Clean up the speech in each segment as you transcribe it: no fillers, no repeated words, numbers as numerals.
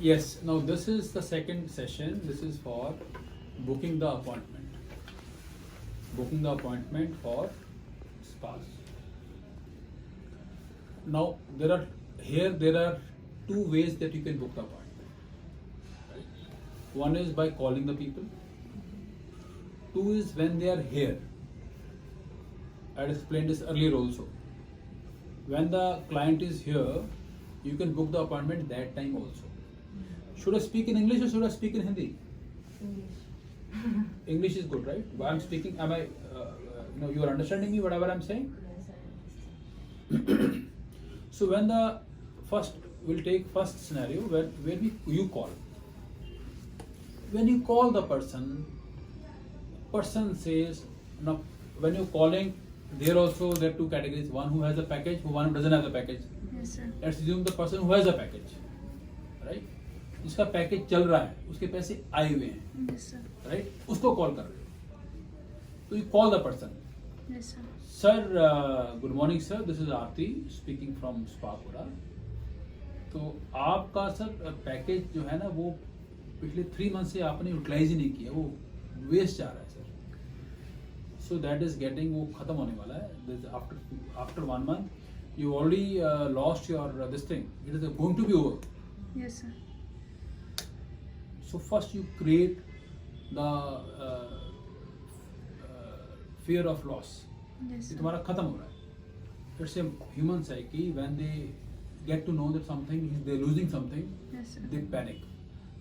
Yes, now this is the second session. This is for booking the appointment. Booking the appointment for spas. Now there are two ways that you can book the appointment. Right? One is by calling the people. Two is when they are here. I had explained this earlier also. When the client is here, you can book the appointment that time also. Should I speak in English or should I speak in Hindi? English. English is good, right? But I'm speaking. Am I? You are understanding me? Whatever I'm saying. Yes, I understand. So when the we'll take first scenario where you call. When you call the person says, now when you're calling, there are two categories. One who has a package, one who doesn't have the package. Yes, sir. Let's assume the person who has a package, right? जिसका package चल रहा है, उसके पैसे आए हुए हैं, Yes, sir. Right? उसको कॉल कर रहे हो, तो you call the person. Yes, sir. Sir good morning sir, this is Aarti speaking from स्पापुरा. तो आपका सर पैकेज जो है ना वो पिछले 3 मंथ से आपने यूटिलाइज ही नहीं किया, वो वेस्ट जा रहा है sir. So that is getting, वो खत्म होने वाला है. After 1 month you already lost your this thing, it is going to be over. Yes, sir. So first you create the fear of loss. Yes, ये sir. तुम्हारा खत्म हो रहा है. It's a human psyche. When they get to know that something they're losing something, Yes, sir. they panic,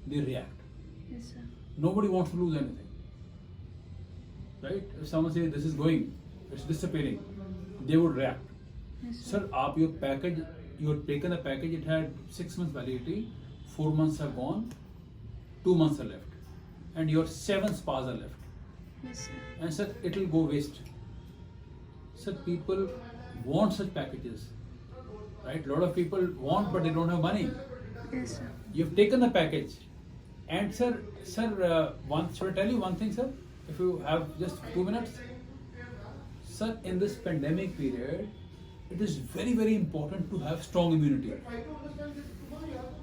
they react. Yes, sir. Nobody wants to lose anything, right? If someone says this is going, it's disappearing, they would react. Yes, Sir, your package, you have taken a package. It had 6 months validity. 4 months have gone. 2 months are left, and your 7 spas are left. Yes, sir. And sir, it will go waste. Sir, people want such packages, right? A lot of people want, but they don't have money. Yes, sir. You've taken the package, and sir, should I tell you one thing, sir? If you have just 2 minutes, sir, in this pandemic period, it is very, very important to have strong immunity,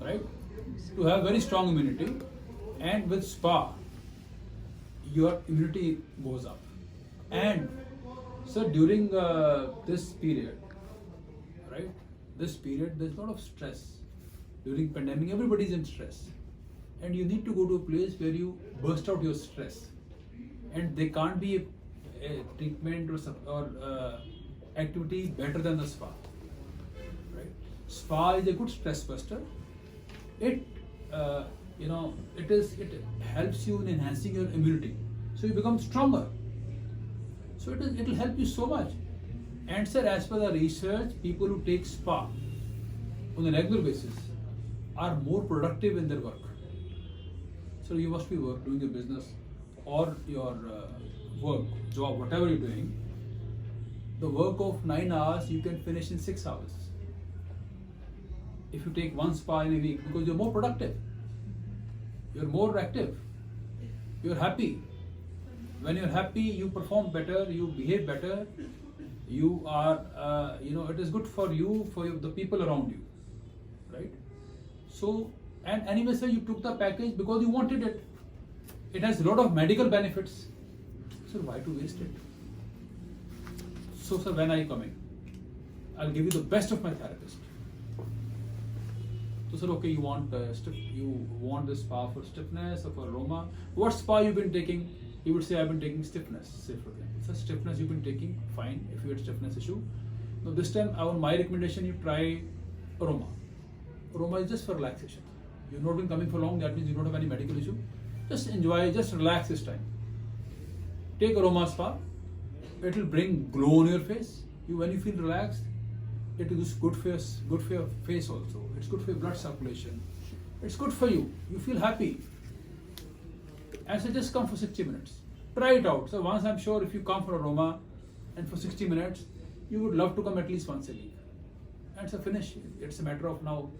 right? To have very strong immunity, and with spa, your immunity goes up. And so during this period, right? This period, there's a lot of stress. During pandemic, everybody's in stress, and you need to go to a place where you burst out your stress. And there can't be a treatment or activity better than the spa, right? Spa is a good stress buster. It it helps you in enhancing your immunity, so you become stronger. So it will help you so much. And sir, as per the research, people who take spa on a regular basis are more productive in their work. So you must be doing your business or your job, whatever you're doing. The work of 9 hours you can finish in 6 hours if you take one spa in a week, because you're more productive, you're more active, you're happy. When you're happy, you perform better, you behave better, you are it is good for you, for the people around you, right? So, and anyway sir, you took the package because you wanted it. It has a lot of medical benefits, so why to waste it? So sir, when are you coming? I'll give you the best of my therapist. So sir, okay, you want the spa for stiffness or for aroma? What spa you've been taking? He would say, I've been taking stiffness. Say for example, so stiffness you've been taking, fine. If you had stiffness issue, now this time, my recommendation, you try aroma. Aroma is just for relaxation. You've not been coming for long. That means you don't have any medical issue. Just enjoy, just relax this time. Take aroma spa. It will bring glow on your face. When you feel relaxed, it is good for your face also. It's good for your blood circulation. It's good for you. You feel happy. And so just come for 60 minutes. Try it out. So once I'm sure if you come for aroma and for 60 minutes, you would love to come at least once a week. And so finish. It's a matter of now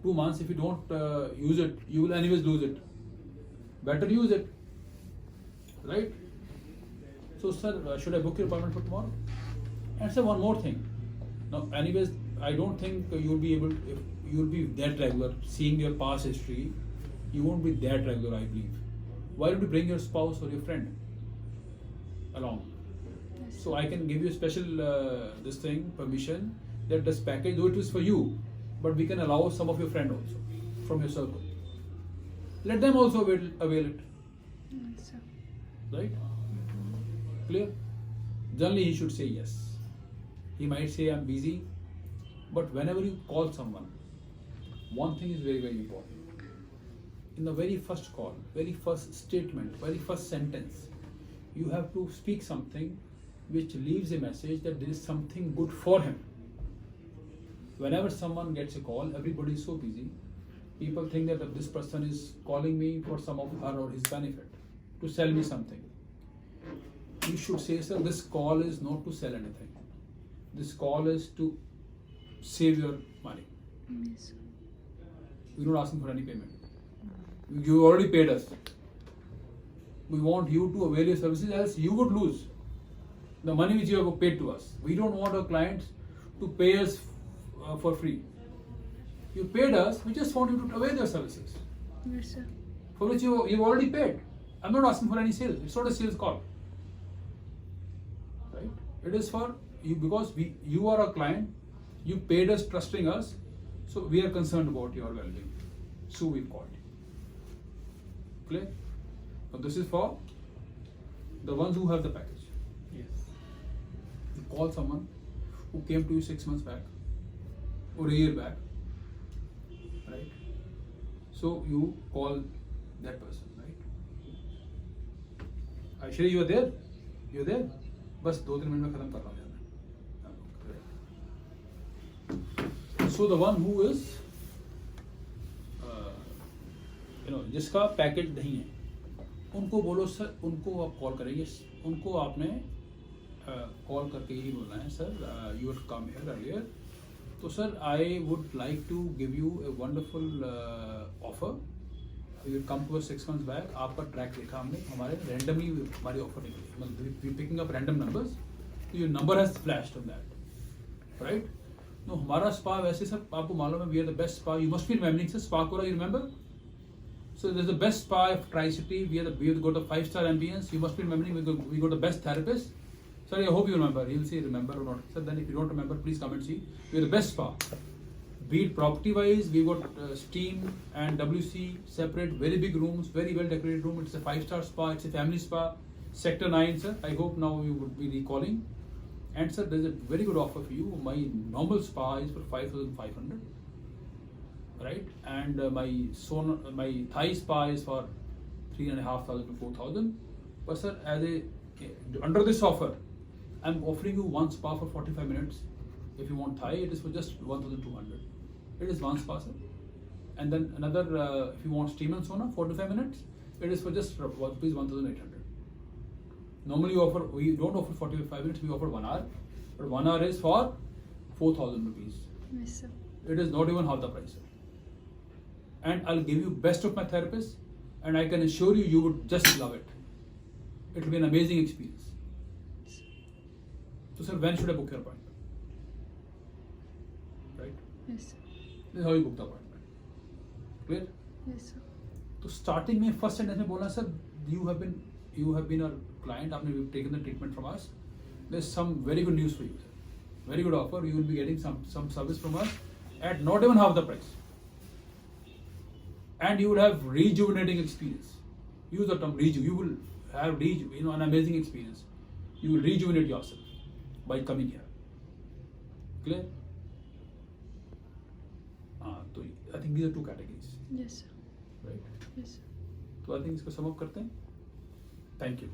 2 months. If you don't use it, you will anyways lose it. Better use it, right? So sir, should I book your appointment for tomorrow? And sir, one more thing. Now, anyways, I don't think you'll be able, if you'll be that regular. Seeing your past history, you won't be that regular, I believe. Why don't you bring your spouse or your friend along? Yes. So I can give you a special permission that this package, though it is for you, but we can allow some of your friend also from your circle. Let them also avail it, Yes, sir. right? Clear? Generally, he should say yes. He might say I'm busy, but whenever you call someone, one thing is very, very important. In the very first call, very first statement, very first sentence, you have to speak something which leaves a message that there is something good for him. Whenever someone gets a call, everybody is so busy. People think that this person is calling me for some of her or his benefit, to sell me something. You should say, sir, this call is not to sell anything. This call is to save your money. Yes, sir. We're not asking for any payment. You already paid us. We want you to avail your services, else you would lose the money which you have paid to us. We don't want our clients to pay us for free. You paid us, we just want you to avail your services, Yes, sir. for which you've already paid. I'm not asking for any sales. It's not a sales call. Right? It is for you because you are a client, you paid us trusting us, so we are concerned about your well-being. So we've called you. Clear? Now this is for the ones who have the package. Yes. You call someone who came to you 6 months back or a year back, right? So you call that person, right? Aishwarya, you are there? You are there? बस 2-3 minute में खत्म कर रहा हूँ यार. So the one who is जिसका package नहीं है, उनको बोलो सर, उनको आप कॉल करेंगे, उनको आपने कॉल करके ही बोलना है, sir you have come here earlier, तो sir I would like to give you a wonderful offer. You come to 6 months back, आपका ट्रैक देखा हमने, हमारे रैंडमली हमारी ऑफर निकली, मतलब we picking up random numbers, your number has flashed on that, right? No, हमारा spa वैसे sir आपको मालूम है, we are the best spa, you must be remembering sir, spa कोरा, you remember? So there's the best spa of Tri-City. We have got the 5-star ambience. You must be remembering we got the best therapist. Sorry, I hope you remember. He will say remember or not. So then if you don't remember, please come and see. We are the best spa. Be it property-wise, we got steam and WC separate, very big rooms, very well decorated room. It's a 5-star spa. It's a family spa. Sector 9, sir. I hope now you would be recalling. And sir, there's a very good offer for you. My normal spa is for 5,500. Right, and my Thai spa is for 3,500 to 4,000. But sir, under this offer, I'm offering you one spa for 45 minutes. If you want Thai, it is for just 1,200. It is one spa, sir. And then another, if you want steam and sauna, 45 minutes, it is for just rupees 1,800. Normally, we don't offer 45 minutes. We offer 1 hour, but 1 hour is for 4,000 rupees. Yes, sir. It is not even half the price, sir. And I'll give you best of my therapists, and I can assure you, you would just love it. It will be an amazing experience. So, sir, when should I book your appointment? Right? Yes, sir. This is how you book the appointment. Clear? Yes, sir. तो starting में first sentence में बोला, sir, you have been our client. आपने taken the treatment from us. There's some very good news for you, sir. Very good offer. You will be getting some service from us at not even half the price. And you will have rejuvenating experience. Use the term reju. You will have an amazing experience. You will rejuvenate yourself by coming here. Clear? So I think these are 2 categories, Yes, sir. right? Yes, sir. तो I think इसको sum up करते हैं. Thank you.